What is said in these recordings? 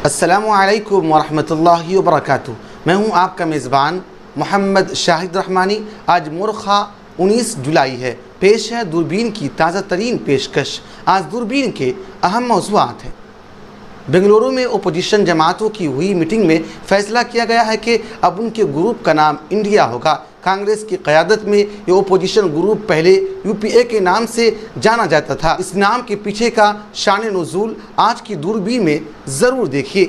अस्सलामु अलैकुम वरहमतुल्लाहि वबरकातुहू। मैं हूं आपका मेज़बान मोहम्मद शाहिद रहमानी। आज मुर्खा 19 जुलाई है। पेश है दूरबीन की ताज़ा तरीन पेशकश। आज दूरबीन के अहम मौज़ूआत हैं। बेंगलुरु में ओपोजिशन जमातों की हुई मीटिंग में फैसला किया गया है कि अब उनके ग्रुप का नाम इंडिया होगा। कांग्रेस की क़यादत में ये ओपोजिशन ग्रुप पहले यूपीए के नाम से जाना जाता था। इस नाम के पीछे का शान नुज़ूल आज की दूरबीन में ज़रूर देखिए।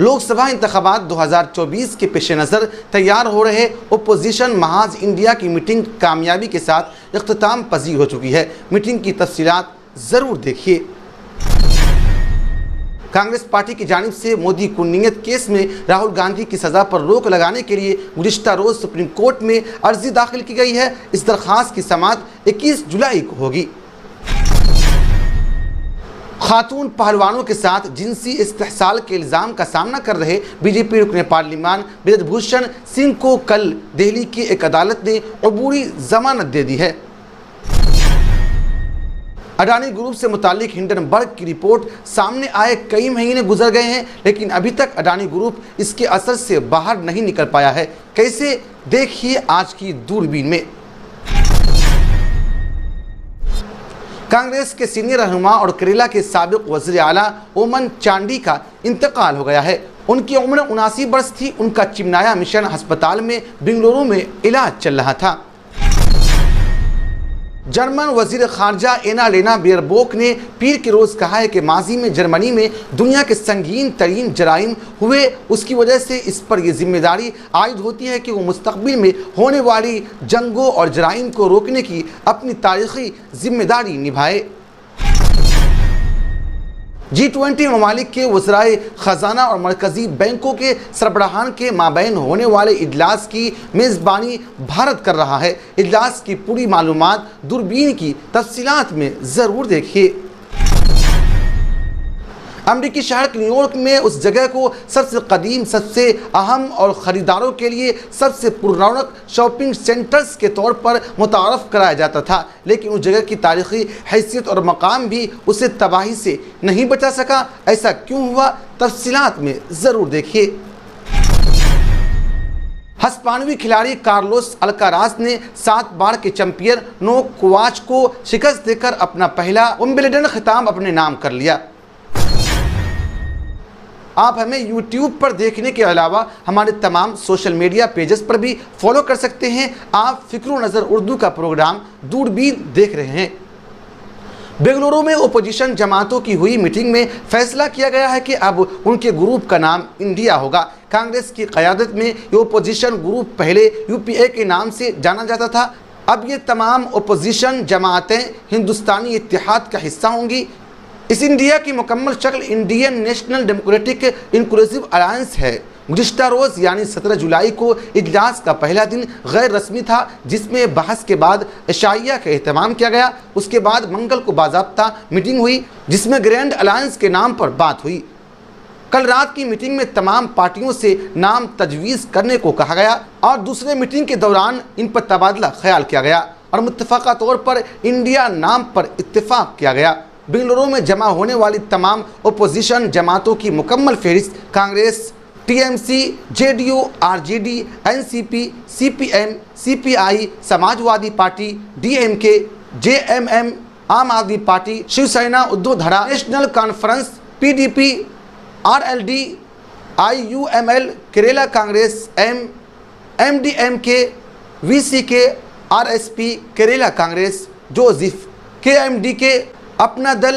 लोकसभा इंतखाबात 2024 के पेश नज़र तैयार हो रहे ओपोजिशन महाज इंडिया की मीटिंग कामयाबी के साथ इख्तिताम पजीर हो चुकी है। मीटिंग की तफसीलात ज़रूर देखिए। कांग्रेस पार्टी की जानिब से मोदी कुर्नियत केस में राहुल गांधी की सज़ा पर रोक लगाने के लिए गुज़िश्ता रोज़ सुप्रीम कोर्ट में अर्जी दाखिल की गई है। इस दरख्वास्त की समाअत 21 जुलाई को होगी। खातून पहलवानों के साथ जिनसी इस्तेहसाल के इल्ज़ाम का सामना कर रहे बीजेपी रुकने पार्लिमान ब्रजभूषण सिंह को कल दिल्ली की एक अदालत ने अबूरी जमानत दे दी है। अडानी ग्रुप से मुतालिक हिंडनबर्ग की रिपोर्ट सामने आए कई महीने गुजर गए हैं, लेकिन अभी तक अडानी ग्रुप इसके असर से बाहर नहीं निकल पाया है। कैसे, देखिए आज की दूरबीन में। कांग्रेस के सीनियर रहनुमा और केरला के साबिक वज़ीर आला ओमन चांडी का इंतकाल हो गया है। उनकी उम्र 79 वर्ष थी। उनका चिमनाया मिशन अस्पताल में बेंगलुरु में इलाज चल रहा था। जर्मन वजीर खारजा एनालेना बेयरबोक ने पीर के रोज़ कहा है कि माजी में जर्मनी में दुनिया के संगीन तरीन जराइम हुए, उसकी वजह से इस पर यह जिम्मेदारी आयद होती है कि वो मुस्तकबिल में होने वाली जंगों और जराइम को रोकने की अपनी तारीखी जिम्मेदारी निभाए। G20 ममालिक के वज़राए ख़जाना और मरकज़ी बैंकों के सरबराहान के माबैन होने वाले इजलास की मेज़बानी भारत कर रहा है। इजलास की पूरी मालूमात दूरबीन की तफसीलात में ज़रूर देखिए। अमरीकी शहर न्यूयॉर्क में उस जगह को सबसे कदीम, सबसे अहम और ख़रीदारों के लिए सबसे पुररौनक शॉपिंग सेंटर्स के तौर पर मुतारफ़ कराया जाता था, लेकिन उस जगह की तारीख़ी हैसियत और मकाम भी उसे तबाही से नहीं बचा सका। ऐसा क्यों हुआ, तफसीलात में ज़रूर देखिए। हस्पानवी खिलाड़ी कार्लोस अल्काराज ने 7 बार के चैंपियन नोवाक जोकोविच को शिकस्त देकर अपना पहला विंबलडन खिताब अपने नाम कर लिया। आप हमें YouTube पर देखने के अलावा हमारे तमाम सोशल मीडिया पेजेस पर भी फॉलो कर सकते हैं। आप फ़िक्र नज़र उर्दू का प्रोग्राम दूरबीन देख रहे हैं। बेंगलुरु में ओपोजिशन जमातों की हुई मीटिंग में फैसला किया गया है कि अब उनके ग्रुप का नाम इंडिया होगा। कांग्रेस की क़यादत में ये ओपोजिशन ग्रुप पहले यूपीए के नाम से जाना जाता था। अब ये तमाम ओपोजिशन जमातें हिंदुस्तानी इत्तेहाद का हिस्सा होंगी। इस इंडिया की मुकम्मल शक्ल Indian National Democratic Inclusive alliance है। गुज़िश्ता रोज़ यानी 17 जुलाई को इजलास का पहला दिन गैर रस्मी था, जिसमें बहस के बाद इशाइया का एहतमाम किया गया। उसके बाद मंगल को बाज़ाब्ता मीटिंग हुई, जिसमें ग्रैंड अलायंस के नाम पर बात हुई। कल रात की मीटिंग में तमाम पार्टियों से नाम तजवीज़ करने को कहा गया और दूसरे मीटिंग के दौरान इन पर तबादला ख्याल किया गया और मुत्तफ़क़ा तौर पर इंडिया नाम पर इत्तेफाक किया गया। बेंगलुरु में जमा होने वाली तमाम ओपोजिशन जमातों की मुकम्मल फहरिस्त Congress, TMC, JDU, RJD, NCP, CPM, CPI, Samajwadi Party, DMK, JMM, Aam Aadmi Party, Shiv Sena, Uddhav धड़ा, National Conference, PDP, RLD, IUML, Kerala Congress, MDMK, VCK, RSP, Kerala Congress, Joseph, KMDK, Apna Dal,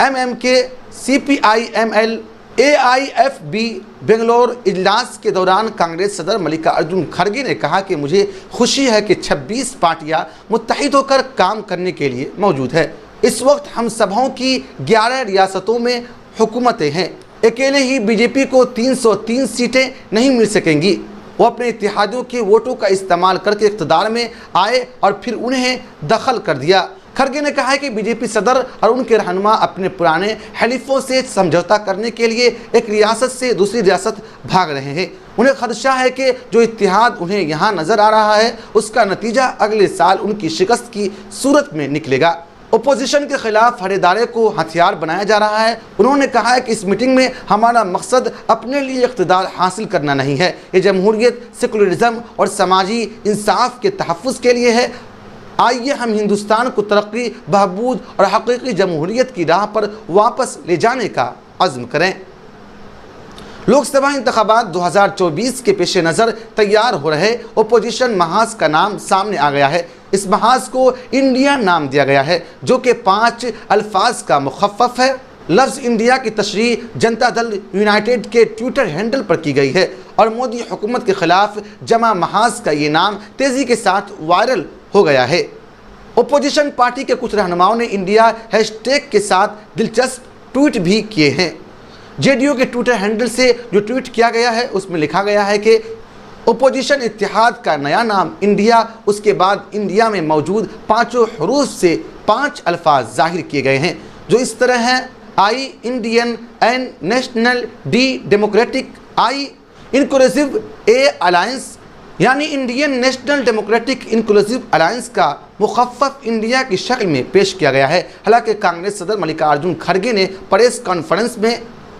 MMK, CPIML, एआईएफबी। Bangalore इजलास के दौरान कांग्रेस सदर मल्लिकार्जुन खड़गे ने कहा कि मुझे खुशी है कि 26 पार्टियां मुत्तहिद होकर काम करने के लिए मौजूद है। इस वक्त हम सभाओं की 11 रियासतों में हुकूमतें हैं। अकेले ही बीजेपी को 303 सीटें नहीं मिल सकेंगी। वो अपने इत्तेहादियों के वोटों का इस्तेमाल करके इक़्तिदार में आए और फिर उन्हें दखल कर दिया। खड़गे ने कहा है कि बीजेपी सदर और उनके रहनुमा अपने पुराने हलीफों से समझौता करने के लिए एक रियासत से दूसरी रियासत भाग रहे हैं। उन्हें खदशा है कि जो इत्तेहाद उन्हें यहाँ नज़र आ रहा है, उसका नतीजा अगले साल उनकी शिकस्त की सूरत में निकलेगा। ओपोजिशन के खिलाफ हर इदारे को हथियार बनाया जा रहा है। उन्होंने कहा है कि इस मीटिंग में हमारा मकसद अपने लिए इक़्तिदार हासिल करना नहीं है, ये जमहूरियत, सेकुलरिज्म और समाजी इंसाफ के तहफ़्फ़ुज़ के लिए है। आइए हम हिंदुस्तान को तरक्की, बहबूद और हकीकी जमहूरियत की राह पर वापस ले जाने का अज़्म करें। लोकसभा इंतखाबात 2024 के पेश नज़र तैयार हो रहे ओपोजिशन महाज का नाम सामने आ गया है। इस महाज को इंडिया नाम दिया गया है, जो कि 5 अल्फाज का मुखफ़्फ़फ़ है। लफ्ज़ इंडिया की तशरीह जनता दल यूनाइटेड के ट्विटर हैंडल पर की गई है और मोदी हुकूमत के ख़िलाफ़ जमा महाज का ये नाम तेज़ी के साथ वायरल हो गया है। ओपोजिशन पार्टी के कुछ रहनुमाओं ने इंडिया हैशटैग के साथ दिलचस्प ट्वीट भी किए हैं। जेडीयू के ट्विटर हैंडल से जो ट्वीट किया गया है उसमें लिखा गया है कि ओपोजिशन इत्तेहाद का नया नाम इंडिया, उसके बाद इंडिया में मौजूद 5 हरूफ से 5 अल्फाज ज़ाहिर किए गए हैं जो इस तरह हैं: I Indian, N National, D Democratic, I Inclusive, A Alliance. यानी Indian National Democratic Inclusive Alliance का मुखफ़्फ़फ़ इंडिया की शक्ल में पेश किया गया है। हालांकि कांग्रेस सदर मल्लिकार्जुन खड़गे ने प्रेस कॉन्फ्रेंस में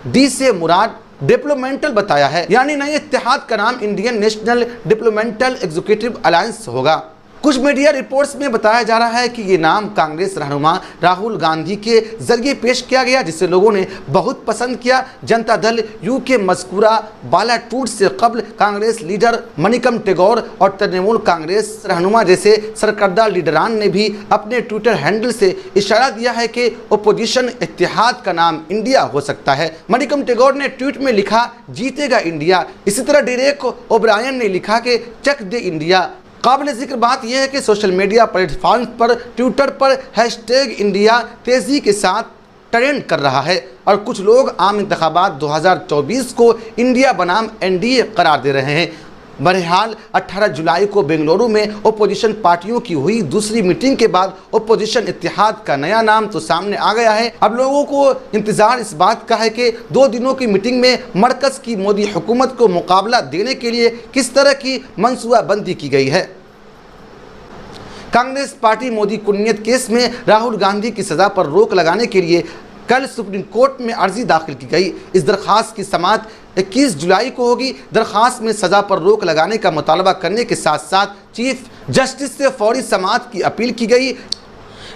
डी से मुराद डिप्लोमेंटल बताया है, यानी नए इत्तेहाद का नाम इंडियन नेशनल डिप्लोमेंटल एग्जीक्यूटिव अलायंस होगा। कुछ मीडिया रिपोर्ट्स में बताया जा रहा है कि ये नाम कांग्रेस रहनुमा राहुल गांधी के जरिए पेश किया गया, जिसे लोगों ने बहुत पसंद किया। जनता दल यू के मज़कूरा बाला टूट से कबल कांग्रेस लीडर मणिकम टेगोर और तृणमूल कांग्रेस रहनुमा जैसे सरकर्दा लीडरान ने भी अपने ट्विटर हैंडल से इशारा दिया है कि ओपोजिशन इत्तेहाद का नाम इंडिया हो सकता है। मणिकम टेगोर ने ट्वीट में लिखा, जीतेगा इंडिया। इसी तरह डेरेक ओब्रायन ने लिखा कि चक दे इंडिया। काबिल जिक्र बात यह है कि सोशल मीडिया प्लेटफॉर्म पर ट्विटर पर हैशटैग इंडिया तेज़ी के साथ ट्रेंड कर रहा है और कुछ लोग आम इंतखाबात 2024 को इंडिया बनाम एनडीए करार दे रहे हैं। बहरहाल 18 जुलाई को बेंगलुरु में ओपोजिशन पार्टियों की हुई दूसरी मीटिंग के बाद ओपोजिशन इत्तेहाद का नया नाम तो सामने आ गया है। अब लोगों को इंतज़ार इस बात का है कि 2 दिनों की मीटिंग में मरकज़ की मोदी हुकूमत को मुकाबला देने के लिए किस तरह की मनसूबाबंदी की गई है। कांग्रेस पार्टी मोदी कुर्नियत केस में राहुल गांधी की सज़ा पर रोक लगाने के लिए कल सुप्रीम कोर्ट में अर्जी दाखिल की गई। इस दरख्वास्त की समाअत 21 जुलाई को होगी। दरख्वास्त में सज़ा पर रोक लगाने का मुतालबा करने के साथ साथ चीफ जस्टिस से फौरी समाअत की अपील की गई।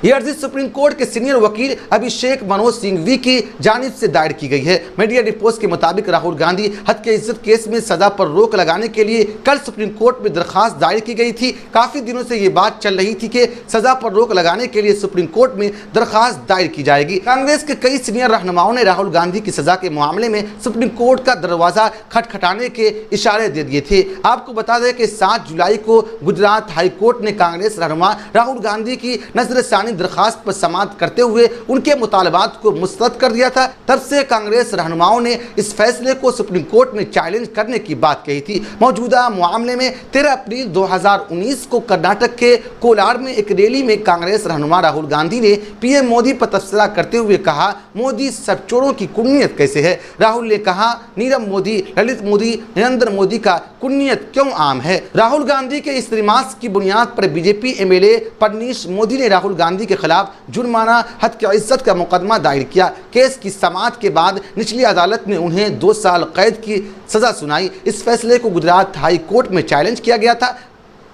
यह अर्जी सुप्रीम कोर्ट के सीनियर वकील अभिषेक मनोज सिंघवी की जानिब से दायर की गई है। मीडिया रिपोर्ट्स के मुताबिक राहुल गांधी हत्या इज्जत केस में सजा पर रोक लगाने के लिए कल सुप्रीम कोर्ट में दरखास्त दायर की गई थी। काफ़ी दिनों से ये बात चल रही थी कि सजा पर रोक लगाने के लिए सुप्रीम कोर्ट में दरखास्त दायर की जाएगी। कांग्रेस के कई सीनियर रहनुमाओं ने राहुल गांधी की सजा के मामले में सुप्रीम कोर्ट का दरवाज़ा खटखटाने के इशारे दे दिए थे। आपको बता दें कि 7 जुलाई को गुजरात हाई कोर्ट ने कांग्रेस रहनुमा राहुल गांधी की नजरसानी दरखास्त पर समाअत करते हुए उनके मुतालबात को मुस्तरद कर दिया था। तब से कांग्रेस रहनुमाओं ने इस फैसले को सुप्रीम कोर्ट में चैलेंज करने की बात कही थी। मौजूदा मामले में 13 अप्रैल 2019 को कर्नाटक के कोलार में एक रैली में कांग्रेस रहनुमा राहुल गांधी ने पीएम मोदी पर तबसरा करते हुए कहा, मोदी सब चोरों की कुन्नियत कैसे है। राहुल ने कहा, नीरव मोदी, ललित मोदी, नरेंद्र मोदी का कुन्नियत क्यों आम है। राहुल गांधी के इस रिमार्क की बुनियाद पर बीजेपी एमएलए परनीश मोदी ने राहुल गांधी के खिलाफ जुर्माना हत्या इज्जत का मुकदमा दायर किया। केस की समाअत के बाद निचली अदालत ने उन्हें 2 साल कैद की सजा सुनाई। इस फैसले को गुजरात हाई कोर्ट में चैलेंज किया गया था।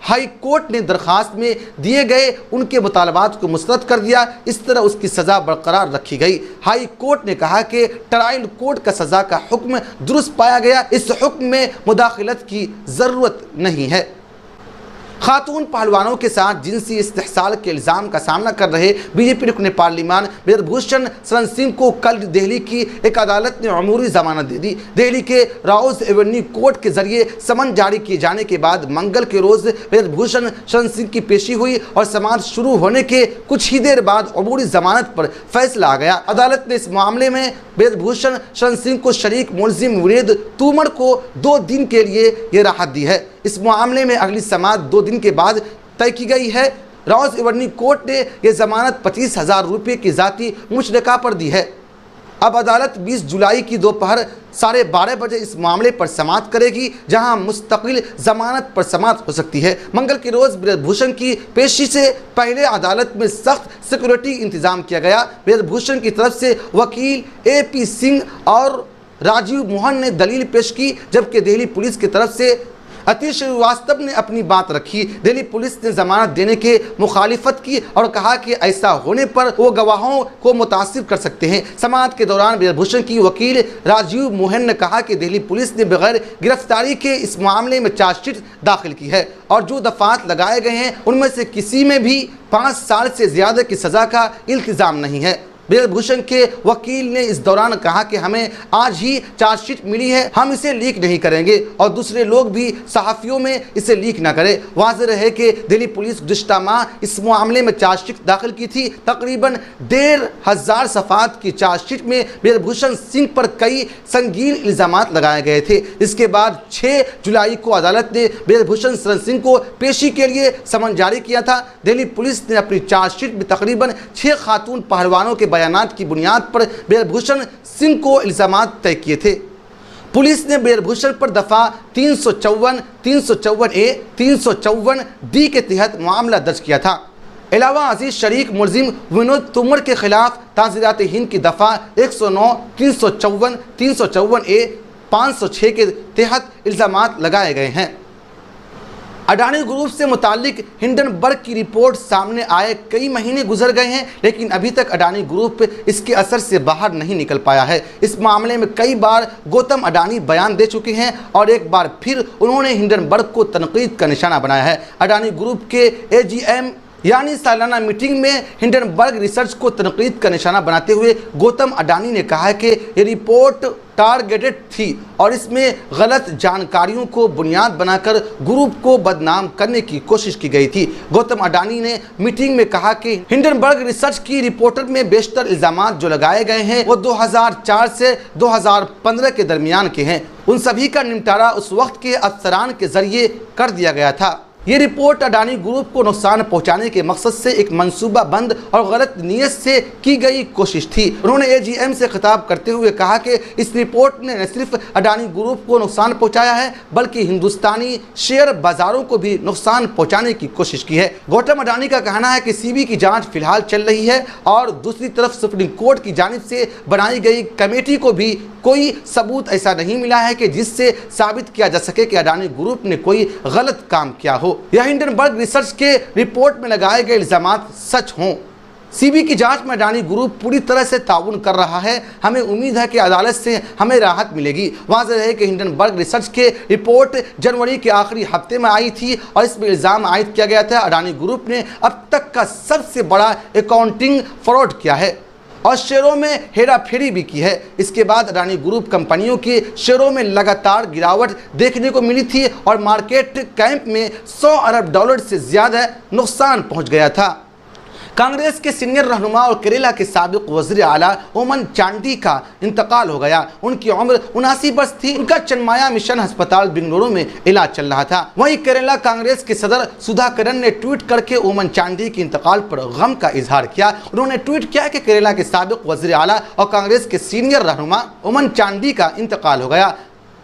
हाई कोर्ट ने दरखास्त में दिए गए उनके मुतालबात को मुस्तरद कर दिया। इस तरह उसकी सज़ा बरकरार रखी गई। हाई कोर्ट ने कहा कि ट्रायल कोर्ट का सज़ा का हुक्म दुरुस्त पाया गया, इस हुक्म में मुदाखलत की ज़रूरत नहीं है। खातून पहलवानों के साथ जिनसी इस्तेहसाल के इल्ज़ाम का सामना कर रहे बीजेपी रुकने पार्लिमान ब्रजभूषण शरण सिंह को कल दिल्ली की एक अदालत ने अमूरी जमानत दे दी। दिल्ली के राउज एवेन्यू कोर्ट के जरिए समन जारी किए जाने के बाद मंगल के रोज़ ब्रजभूषण शरण सिंह की पेशी हुई और समाअत शुरू होने के कुछ ही देर बाद अमूरी जमानत पर फैसला आ गया। अदालत ने इस मामले में ब्रजभूषण शरण सिंह को शरीक मुलजिम विनीत तोमर को 2 दिन के लिए ये राहत दी है। इस मामले में अगली समाअत 2 दिन के बाद तय की गई है। राउज एवेन्यू कोर्ट ने यह जमानत 25,000 रुपये की ज़ाती मुशरका पर दी है। अब अदालत 20 जुलाई की दोपहर 12:30 बजे इस मामले पर समाअत करेगी, जहां मुस्तकिल जमानत पर समाअत हो सकती है। मंगल के रोज ब्रजभूषण की पेशी से पहले अदालत में सख्त सिक्योरिटी इंतजाम किया गया। ब्रजभूषण की तरफ से वकील AP सिंह और राजीव मोहन ने दलील पेश की, जबकि दिल्ली पुलिस की तरफ से अतीश श्रीवास्तव ने अपनी बात रखी। दिल्ली पुलिस ने जमानत देने के मुखालिफत की और कहा कि ऐसा होने पर वो गवाहों को मुतासिर कर सकते हैं। समाअत के दौरान ब्रजभूषण की वकील राजीव मोहन ने कहा कि दिल्ली पुलिस ने बगैर गिरफ्तारी के इस मामले में चार्जशीट दाखिल की है और जो दफात लगाए गए हैं उनमें से किसी में भी 5 साल से ज़्यादा की सज़ा का इल्तिज़ाम नहीं है। ब्रजभूषण के वकील ने इस दौरान कहा कि हमें आज ही चार्जशीट मिली है, हम इसे लीक नहीं करेंगे और दूसरे लोग भी सहाफ़ियों में इसे लीक ना करें। वाज़ेह रहे कि दिल्ली पुलिस गुज़िश्ता माह इस मामले में चार्जशीट दाखिल की थी। तकरीबन 1500 सफ़ात की चार्जशीट में ब्रजभूषण सिंह पर कई संगीन इल्ज़ामात लगाए गए थे। इसके बाद 6 जुलाई को अदालत ने ब्रजभूषण शरण सिंह को पेशी के लिए समन जारी किया था। दिल्ली पुलिस ने अपनी चार्जशीट में तकरीबन 6 खातून पहलवानों के बयानात की बुनियाद पर ब्रजभूषण सिंह को इल्ज़ामात तय किए थे। पुलिस ने ब्रजभूषण पर दफ़ा 354, 354A, 354D के तहत मामला दर्ज किया था। अलावा अजीज शरीक मुलजिम विनोद तोमर के खिलाफ ताज़ीरात हिंद की दफ़ा 109, 354, 354A, 506 के तहत इल्ज़ामात लगाए गए हैं। अडानी ग्रुप से मुतालिक हिंडनबर्ग की रिपोर्ट सामने आए कई महीने गुजर गए हैं, लेकिन अभी तक अडानी ग्रुप इसके असर से बाहर नहीं निकल पाया है। इस मामले में कई बार गौतम अडानी बयान दे चुके हैं और एक बार फिर उन्होंने हिंडनबर्ग को तनकीद का निशाना बनाया है। अडानी ग्रुप के AGM यानी सालाना मीटिंग में हिंडनबर्ग रिसर्च को तनकीद का निशाना बनाते हुए गौतम अडानी ने कहा कि ये रिपोर्ट टारगेटेड थी और इसमें गलत जानकारियों को बुनियाद बनाकर ग्रुप को बदनाम करने की कोशिश की गई थी। गौतम अडानी ने मीटिंग में कहा कि हिंडनबर्ग रिसर्च की रिपोर्ट में बेशतर इल्ज़ामात जो लगाए गए हैं वो 2004 से 2015 के दरमियान के हैं। उन सभी का निपटारा उस वक्त के अफसरान के जरिए कर दिया गया था। ये रिपोर्ट अडानी ग्रुप को नुकसान पहुंचाने के मकसद से एक मंसूबा बंद और गलत नीयत से की गई कोशिश थी। उन्होंने AGM से खिताब करते हुए कहा कि इस रिपोर्ट ने न सिर्फ अडानी ग्रुप को नुकसान पहुंचाया है बल्कि हिंदुस्तानी शेयर बाजारों को भी नुकसान पहुंचाने की कोशिश की है। गौतम अडानी का कहना है कि CBI की जाँच फिलहाल चल रही है और दूसरी तरफ सुप्रीम कोर्ट की जानिब से बनाई गई कमेटी को भी कोई सबूत ऐसा नहीं मिला है कि जिससे साबित किया जा सके कि अडानी ग्रुप ने कोई गलत काम किया हो या हिंडनबर्ग रिसर्च के रिपोर्ट में लगाए गए इल्ज़ामात सच हों। CBI की जांच में अडानी ग्रुप पूरी तरह से ताउन कर रहा है। हमें उम्मीद है कि अदालत से हमें राहत मिलेगी। वाज़ेह है कि हिंडनबर्ग रिसर्च के रिपोर्ट जनवरी के आखिरी हफ्ते में आई थी और इसमें इल्ज़ाम आयद किया गया था अडानी ग्रुप ने अब तक का सबसे बड़ा अकाउंटिंग फ्रॉड किया है और शेयरों में हेरा फेरी भी की है। इसके बाद अडानी ग्रुप कंपनियों के शेयरों में लगातार गिरावट देखने को मिली थी और मार्केट कैप में $100 अरब से ज़्यादा नुकसान पहुंच गया था। कांग्रेस के सीनियर रहनुमा और केरला के साबिक वज़ीर आला ओमन चांडी का इंतकाल हो गया। उनकी उम्र 79 वर्ष थी। उनका चन्माया मिशन अस्पताल बेंगलुरु में इलाज चल रहा था। वहीं केरला कांग्रेस के सदर सुधाकरन ने ट्वीट करके ओमन चांडी के इंतकाल पर गम का इजहार किया। उन्होंने ट्वीट किया कि केरला के साबिक वज़ीर आला और कांग्रेस के सीनियर रहनुमा ओमन चांडी का इंतकाल हो गया।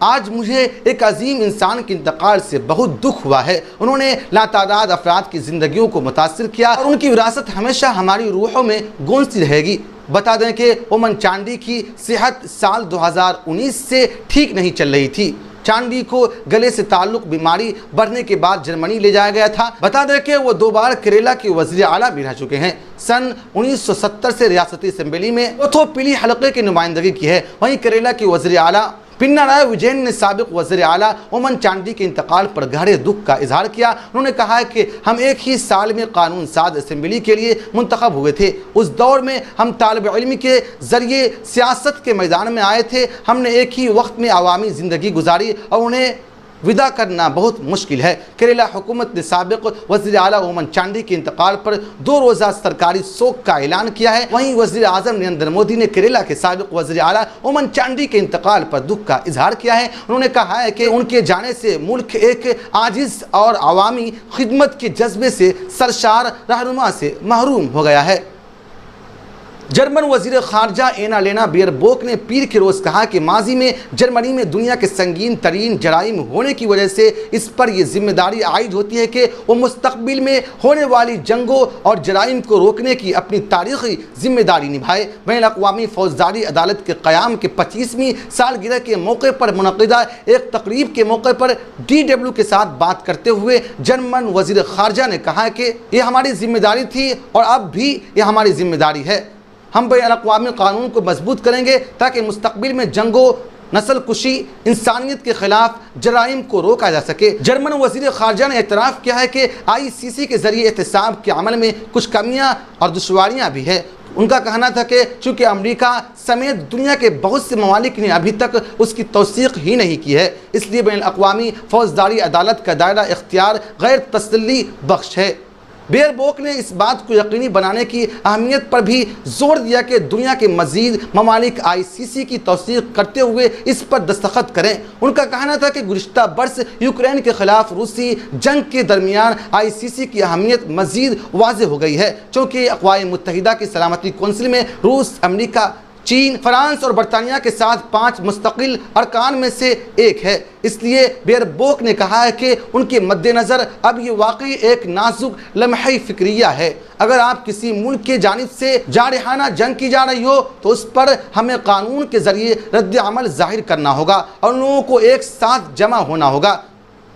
आज मुझे एक अजीम इंसान के इंतकाल से बहुत दुख हुआ है। उन्होंने लातादाद अफराद की ज़िंदगियों को मुतासिर किया और उनकी विरासत हमेशा हमारी रूहों में गूंजती रहेगी। बता दें कि ओमन चांडी की सेहत साल 2019 से ठीक नहीं चल रही थी। चांडी को गले से ताल्लुक बीमारी बढ़ने के बाद जर्मनी ले जाया गया था। बता दें कि वो 2 बार केरला के वज़ीर आला भी रह चुके हैं। सन 1970 से रियासती असम्बली में चौथो पीली हलके की नुमाइंदगी की है। वहीं केरला के वज़ीर आला पिनाराई विजयन ने साबिक वज़ीर आला ओमन चांडी के इंतकाल पर गहरे दुख का इजहार किया। उन्होंने कहा है कि हम एक ही साल में कानून साज असम्बली के लिए मुंतखब हुए थे। उस दौर में हम तालिब इल्म के ज़रिए सियासत के मैदान में आए थे। हमने एक ही वक्त में अवामी ज़िंदगी गुजारी और उन्हें विदा करना बहुत मुश्किल है। केरला हुकूमत ने साबिक वज़ीर आला ओमन चांडी के इंतकाल पर 2 रोज़ा सरकारी शोक का ऐलान किया है। वहीं वज़ीर आज़म नरेंद्र मोदी ने केरला के साबिक वज़ीर आला ओमन चांडी के इंतकाल पर दुख का इजहार किया है। उन्होंने कहा है कि उनके जाने से मुल्क एक आजिज़ और अवामी खिदमत के जज्बे से सरशार रहनुमा से महरूम हो गया है। जर्मन वजीर खारजा एनालेना बेयरबोक ने पीर के रोज़ कहा कि माजी में जर्मनी में दुनिया के संगीन तरीन जराइम होने की वजह से इस पर यह जिम्मेदारी आयद होती है कि वो मुस्तकबिल में होने वाली जंगों और जराइम को रोकने की अपनी तारीखी जिम्मेदारी निभाए। बैनुल अक़वामी फौजदारी अदालत के क़याम के 25वीं सालगिरह के मौके पर मुनक़िदा एक तकरीब के मौके पर DW के साथ बात करते हुए जर्मन वजीर खारजा ने कहा कि यह हमारी जिम्मेदारी थी और अब भी यह हमारी जिम्मेदारी है। हम बैनुल-अक़वामी कानून को मजबूत करेंगे ताकि मुस्तकबिल में जंगों, नस्ल कुशी, इंसानियत के खिलाफ जराइम को रोका जा सके। जर्मन वज़ीर ख़ारजा ने एतराफ़ किया है कि ICC के ज़रिए एहतसाब के अमल में कुछ कमियाँ और दुश्वारियाँ भी है। उनका कहना था कि चूँकि अमेरिका समेत दुनिया के बहुत से ममालिक ने अभी तक उसकी तौसीक़ ही नहीं की है, इसलिए बैनुल-अक़वामी फ़ौजदारी अदालत का दायरा इख्तियार गैर तसल्ली बख्श है। बेयरबोक ने इस बात को यकीनी बनाने की अहमियत पर भी जोर दिया कि दुनिया के मज़ीद ममालिक ICC की तौसीक़ करते हुए इस पर दस्तखत करें। उनका कहना था कि गुज़िश्ता बरस यूक्रेन के ख़िलाफ़ रूसी जंग के दरमियान ICC की अहमियत मज़ीद वाज़ेह हो गई है, चूँकि अक़वाम मुत्तहिदा की सलामती कौंसिल में रूस, अमरीका, चीन, फ्रांस और बरतानिया के साथ 5 मुस्तकिल अरकान में से एक है। इसलिए बेयरबोक ने कहा है कि उनके मद्देनज़र अब ये वाकई एक नाजुक लम्हा फ़िक्रिया है। अगर आप किसी मुल्क के जानिब से जारहाना जंग की जा रही हो तो उस पर हमें कानून के ज़रिए रद्द अमल ज़ाहिर करना होगा और लोगों को एक साथ जमा होना होगा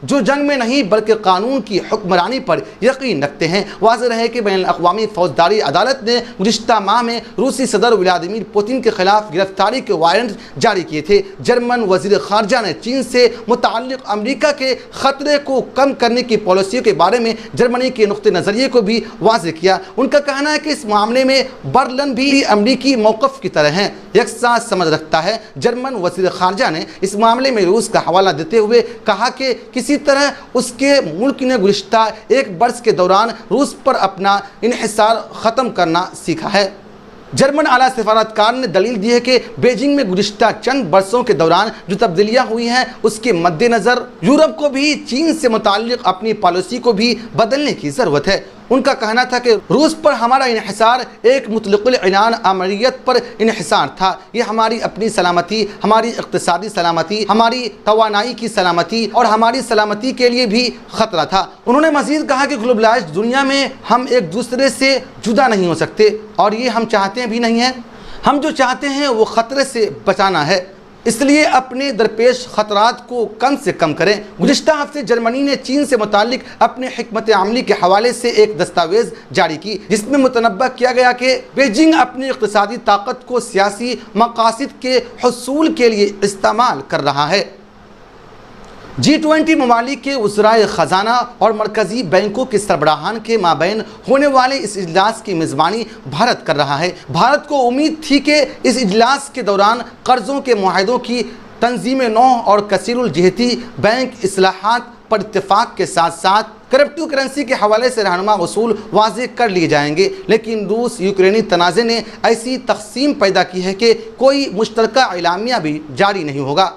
जो जंग में नहीं बल्कि कानून की हुक्मरानी पर यकीन रखते हैं। वाज़ेह रहे कि बैनुल-अक़वामी फ़ौजदारी अदालत ने गुज़िश्ता माह में रूसी सदर व्लादिमीर पुतिन के ख़िलाफ़ गिरफ्तारी के वारंट जारी किए थे। जर्मन वज़ीर ख़ारजा ने चीन से मुताल्लिक़ अमरीका के ख़तरे को कम करने की पॉलिसियों के बारे में जर्मनी के नुक़्ते नज़रिए को भी वाज़ेह किया। उनका कहना है कि इस मामले में बर्लिन भी अमरीकी मौक़िफ़ की तरह है, यकसा समझ रखता है। जर्मन वज़ीर ख़ारजा ने इस मामले में रूस का हवाला देते हुए कहा कि किसी तरह उसके मुल्क ने गुज़िश्ता एक बरस के दौरान रूस पर अपना इन्हिसार ख़त्म करना सीखा है। जर्मन आला सफारतकार ने दलील दी है कि बीजिंग में गुज़िश्ता चंद बरसों के दौरान जो तब्दीलियाँ हुई हैं उसके मद्देनज़र यूरोप को भी चीन से मुताल्लिक़ अपनी पॉलिसी को भी बदलने की ज़रूरत है। उनका कहना था कि रूस पर हमारा इन्हिसार एक मुतलक़िल इनान अमरीयत पर इन्हिसार था। ये हमारी अपनी सलामती, हमारी इक़्तिसादी सलामती, हमारी तवानाई की सलामती और हमारी सलामती के लिए भी ख़तरा था। उन्होंने मज़ीद कहा कि ग्लोबलाइज्ड दुनिया में हम एक दूसरे से जुदा नहीं हो सकते और ये हम चाहते भी नहीं हैं। हम जो चाहते हैं वो ख़तरे से बचाना है, इसलिए अपने दरपेश ख़तरात को कम से कम करें। गुज़िश्ता हफ्ते जर्मनी ने चीन से मुताल्लिक़ अपने हिकमत अमली के हवाले से एक दस्तावेज़ जारी की जिसमें मुतनब्बा किया गया कि बीजिंग अपनी इक़्तिसादी ताकत को सियासी मक़ासिद के हुसूल के लिए इस्तेमाल कर रहा है। G20 ममालिक के वज़राए ख़ज़ाना और मरकज़ी बैंकों के सरबराहान के माबैन होने वाले इस इजलास की मेज़बानी भारत कर रहा है। भारत को उम्मीद थी कि इस इजलास के दौरान कर्ज़ों के मुआहदों की तंज़ीम नौ और कसीरुल जिहती बैंक इस्लाहात पर इत्तेफाक के साथ साथ क्रिप्टो करेंसी के हवाले से रहनुमा उसूल वाज़ेह कर लिए जाएंगे, लेकिन रूस यूक्रेनी तनाज़े ने ऐसी तक़सीम पैदा की है कि कोई मुश्तरका एलामिया भी जारी नहीं होगा।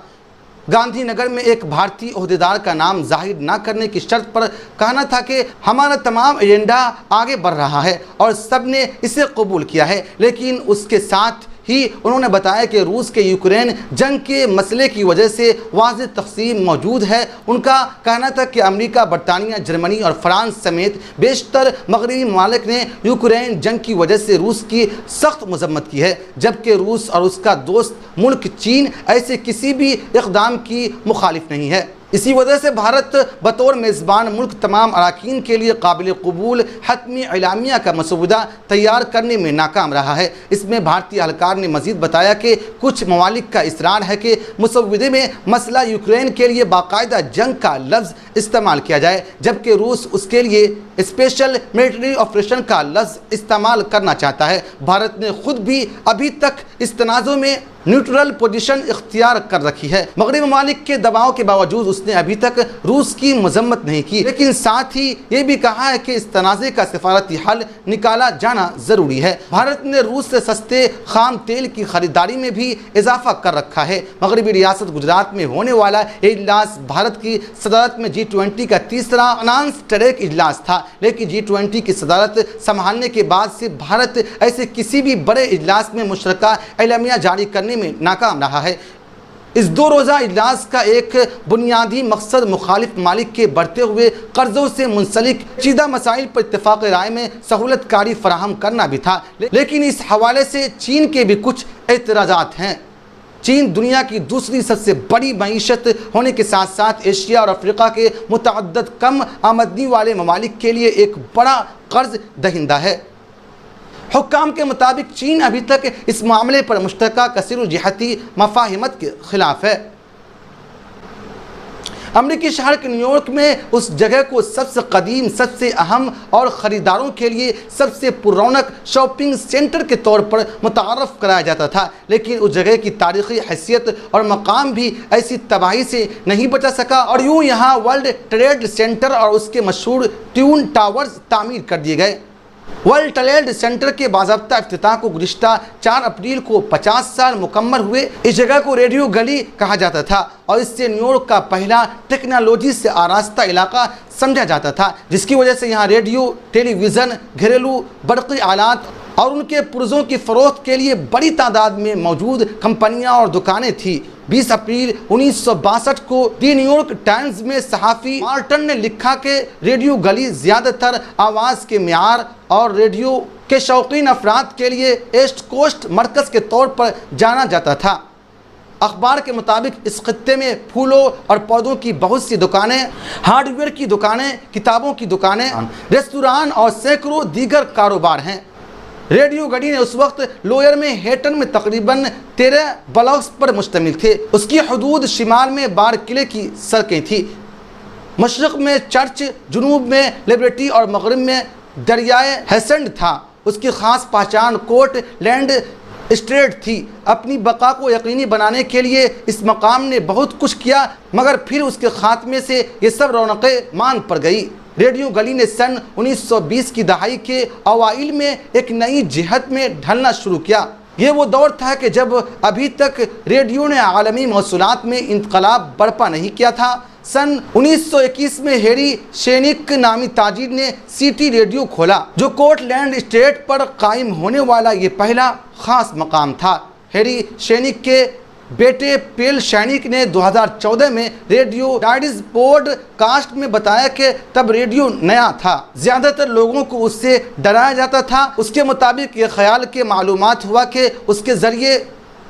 गांधीनगर में एक भारतीय ओहदेदार का नाम जाहिर न करने की शर्त पर कहना था कि हमारा तमाम एजेंडा आगे बढ़ रहा है और सब ने इसे कबूल किया है, लेकिन उसके साथ ही उन्होंने बताया कि रूस के यूक्रेन जंग के मसले की वजह से वाज़ेह तक़सीम मौजूद है। उनका कहना था कि अमेरिका, बरतानिया, जर्मनी और फ्रांस समेत बेशतर मगरबी ममालिक ने यूक्रेन जंग की वजह से रूस की सख्त मजम्मत की है, जबकि रूस और उसका दोस्त मुल्क चीन ऐसे किसी भी इक़दाम की मुखालिफ नहीं है। इसी वजह से भारत बतौर मेज़बान मुल्क तमाम अराकीन के लिए काबिल कबूल हतमी एलामिया का मसौदा तैयार करने में नाकाम रहा है। इसमें भारतीय एहलकार ने मज़ीद बताया कि कुछ ममालिक का इसरार है कि मसौदे में मसला यूक्रेन के लिए बाकायदा जंग का लफ्ज़ इस्तेमाल किया जाए, जबकि रूस उसके लिए स्पेशल मिलिट्री ऑपरेशन का लफ्ज़ इस्तेमाल करना चाहता है। भारत ने ख़ुद भी अभी तक इस तनाज़ुर में न्यूट्रल पोजीशन इख्तियार कर रखी है। मगरबी ममालिक के दबाव के बावजूद उसने अभी तक रूस की मजम्मत नहीं की, लेकिन साथ ही ये भी कहा है कि इस तनाज़े का सिफारती हल निकाला जाना ज़रूरी है। भारत ने रूस से सस्ते खाम तेल की खरीदारी में भी इजाफा कर रखा है। मगरबी रियासत गुजरात में होने वाला इजलास भारत की सदारत में G20 का तीसरा अनाउंस ट्रैक इजलास था, लेकिन G20 की सदारत संभालने के बाद से भारत ऐसे किसी भी बड़े इजलास में मुशतरका एलामिया जारी करने में नाकाम रहा है। इस 2 रोज़ा इजलास का एक बुनियादी मकसद मुखालिफ ममालिक के बढ़ते हुए कर्ज़ों से मुंसलिक चीदा मसाइल पर इत्तेफाक राय में सहूलतकारी फराहम करना भी था, लेकिन इस हवाले से चीन के भी कुछ एतराज़ात हैं। चीन दुनिया की दूसरी सबसे बड़ी मईशत होने के साथ साथ एशिया और अफ्रीका के मुतअद्दिद कम आमदनी वाले ममालिक के लिए एक बड़ा कर्ज दहिंदा है। हुक्काम के मुताबिक चीन अभी तक इस मामले पर मुश्तरका कसीर जिहती मफाहिमत के खिलाफ है। अमरीकी शहर के न्यूयॉर्क में उस जगह को सबसे कदीम, सबसे अहम और ख़रीदारों के लिए सबसे पुरौनक शॉपिंग सेंटर के तौर पर मुतारफ़ कराया जाता था, लेकिन उस जगह की तारीख़ी हैसियत और मकाम भी ऐसी तबाही से नहीं बचा सका और यूँ यहाँ वर्ल्ड ट्रेड सेंटर और उसके मशहूर ट्विन टावर्स तामीर कर दिए गए। वर्ल्ड ट्रेड सेंटर के बाज़ाब्ता इफ्तिताह को गुज़िश्ता 4 अप्रैल को 50 साल मुकम्मल हुए। इस जगह को रेडियो गली कहा जाता था और इससे न्यूयॉर्क का पहला टेक्नोलॉजी से आरास्ता इलाका समझा जाता था, जिसकी वजह से यहाँ रेडियो, टेलीविज़न, घरेलू बरक़ी आलात और उनके पुर्ज़ों की फ़रोख्त के लिए बड़ी तादाद में मौजूद कंपनियाँ और दुकानें थीं। 20 अप्रैल 1962 को दी न्यूयॉर्क टाइम्स में सहाफ़ी मार्टन ने लिखा कि रेडियो गली ज़्यादातर आवाज़ के म्यार और रेडियो के शौकीन अफराद के लिए ईस्ट कोस्ट मरकज़ के तौर पर जाना जाता था। अखबार के मुताबिक इस खत्ते में फूलों और पौधों की बहुत सी दुकानें, हार्डवेयर की दुकानें, किताबों की दुकानें, रेस्तुरान और सैकड़ों दीगर कारोबार हैं। रेडियो गली ने उस वक्त लोयर में हेटन में तकरीबन 13 ब्लॉक्स पर मुश्तमिल थे। उसकी हदूद शिमाल में बार किले की सड़कें थी, मशरक़ में चर्च, जुनूब में लिबर्टी और मगरिब में दरियाए हेसेंड था। उसकी ख़ास पहचान कोर्ट लैंड स्ट्रेट थी। अपनी बका को यकीनी बनाने के लिए इस मकाम ने बहुत कुछ किया, मगर फिर उसके ख़ात्मे से ये सब रौनकें मान पड़ गई। रेडियो गली ने सन 1920 की दहाई के अवाइल में एक नई जिहत में ढलना शुरू किया। ये वो दौर था कि जब अभी तक रेडियो ने आलमी मौसूलात में इनकलाब बर्पा नहीं किया था। सन 1921 में हैरी शेनिक नामी ताजिर ने सिटी रेडियो खोला, जो कोर्टलैंड स्टेट पर कायम होने वाला ये पहला ख़ास मकाम था। हैरी शेनिक के बेटे पेल शैनिक ने 2014 में रेडियो डाइडिस पॉडकास्ट में बताया कि तब रेडियो नया था, ज़्यादातर लोगों को उससे डराया जाता था। उसके मुताबिक ये ख्याल के मालूमात हुआ कि उसके ज़रिए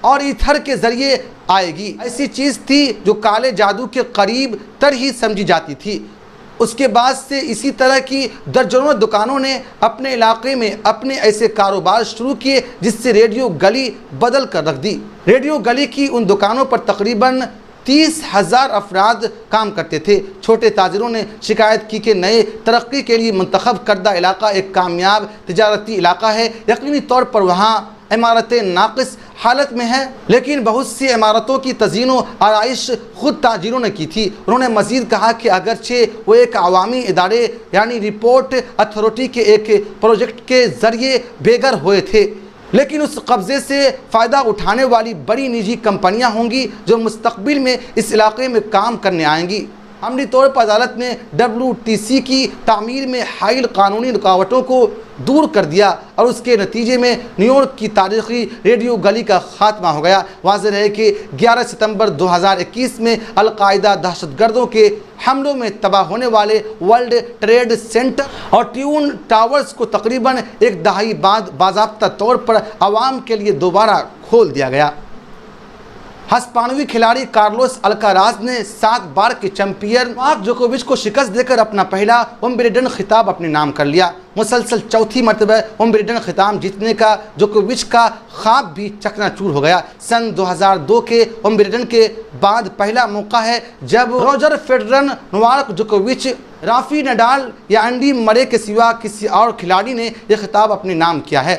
और ईथर के ज़रिए आएगी। ऐसी चीज़ थी जो काले जादू के करीब तर ही समझी जाती थी। उसके बाद से इसी तरह की दर्जनों दुकानों ने अपने इलाके में अपने ऐसे कारोबार शुरू किए जिससे रेडियो गली बदल कर रख दी। रेडियो गली की उन दुकानों पर तकरीबन 30,000 अफराद काम करते थे। छोटे ताजिरों ने शिकायत की कि नए तरक्की के लिए मुंतखब करदा इलाका एक कामयाब तिजारती इलाका है। यकीनी तौर पर वहाँ इमारतें नाक़िस हालत में हैं, लेकिन बहुत सी इमारतों की तज़ीन व आराइश ख़ुद ताजिरों ने की थी। उन्होंने मज़ीद कहा कि अगरचे वो एक अवामी इदारे यानी रिपोर्ट अथॉरिटी के एक प्रोजेक्ट के ज़रिए बेघर हुए थे, लेकिन उस कब्ज़े से फ़ायदा उठाने वाली बड़ी निजी कंपनियां होंगी जो मुस्तक़बिल में इस इलाके में काम करने आएंगी। अमली तौर पर अदालत ने WTC की तामीर में हाइल कानूनी रुकावटों को दूर कर दिया और उसके नतीजे में न्यूयॉर्क की तारीख़ी रेडियो गली का ख़ात्मा हो गया। वाज़ेह है कि 11 सितंबर 2021 में अलकायदा दहशतगर्दों के हमलों में तबाह होने वाले वर्ल्ड ट्रेड सेंटर और ट्विन टावर्स को तकरीबन एक दहाई बाद बाज़ाब्ता तौर पर आवाम के लिए दोबारा खोल दिया गया। हस्पानवी खिलाड़ी कार्लोस अल्काराज ने 7 बार के चैंपियन नोवाक जोकोविच को शिकस्त देकर अपना पहला विंबलडन खिताब अपने नाम कर लिया। मुसलसल चौथी मरतबा विंबलडन खिताब जीतने का जोकोविच का ख्वाब भी चकनाचूर हो गया। सन 2002 के विंबलडन के बाद पहला मौका है जब रोजर फेडरर, नोवाक जोकोविच, राफी नडाल या एंडी मरे के सिवा किसी और खिलाड़ी ने यह खिताब अपने नाम किया है।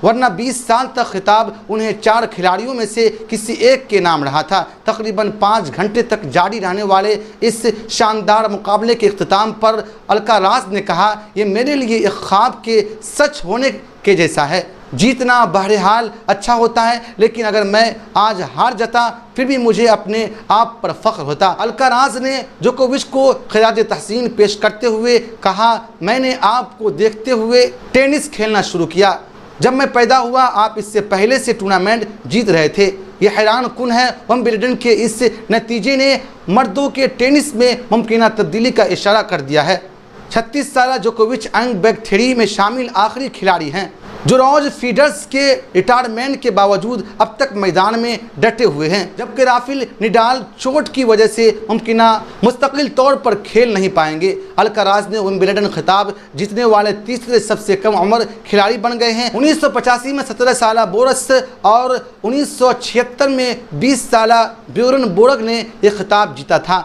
वरना 20 साल तक खिताब उन्हें 4 खिलाड़ियों में से किसी एक के नाम रहा था। तकरीबन 5 घंटे तक जारी रहने वाले इस शानदार मुकाबले के इख्तिताम पर अल्काराज ने कहा, यह मेरे लिए एक ख्वाब के सच होने के जैसा है। जीतना बहरहाल अच्छा होता है, लेकिन अगर मैं आज हार जाता फिर भी मुझे अपने आप पर फ़ख्र होता। अल्काराज ने जोकोविच को खिराज तहसीन पेश करते हुए कहा, मैंने आपको देखते हुए टेनिस खेलना शुरू किया। जब मैं पैदा हुआ आप इससे पहले से टूर्नामेंट जीत रहे थे। यह हैरान कुन है। विंबलडन के इस नतीजे ने मर्दों के टेनिस में मुमकिन तब्दीली का इशारा कर दिया है। 36 साल जोकोविच अंग बैग थ्योरी में शामिल आखिरी खिलाड़ी हैं जो रोजर फेडरर के रिटायरमेंट के बावजूद अब तक मैदान में डटे हुए हैं, जबकि राफेल नडाल चोट की वजह से मुमकिन मुस्तकिल तौर पर खेल नहीं पाएंगे। अल्काराज ने विंबलडन खिताब जीतने वाले तीसरे सबसे कम उम्र खिलाड़ी बन गए हैं। 1985 में 17 साल बोरस और 1976 में 20 साल ब्योरन बोर्ग ने यह खिताब जीता था।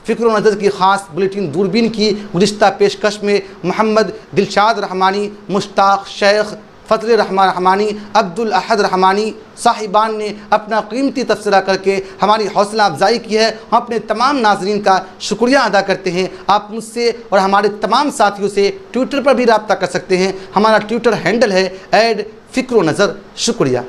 फ़िक्र नज़र की ख़ास बुलेटिन दूरबीन की गुज़िश्ता पेशकश में मोहम्मद दिलशाद रहमानी, मुश्ताक शेख, फजल रहमानी, अब्दुल अहद रहमानी साहिबान ने अपना कीमती तबसरा करके हमारी हौसला अफजाई की है। हम अपने तमाम नाजरीन का शुक्रिया अदा करते हैं। आप मुझसे और हमारे तमाम साथियों से ट्विटर पर भी रब्ता कर सकते हैं। हमारा ट्विटर हैंडल है @फ़िक्र नज़र। शुक्रिया।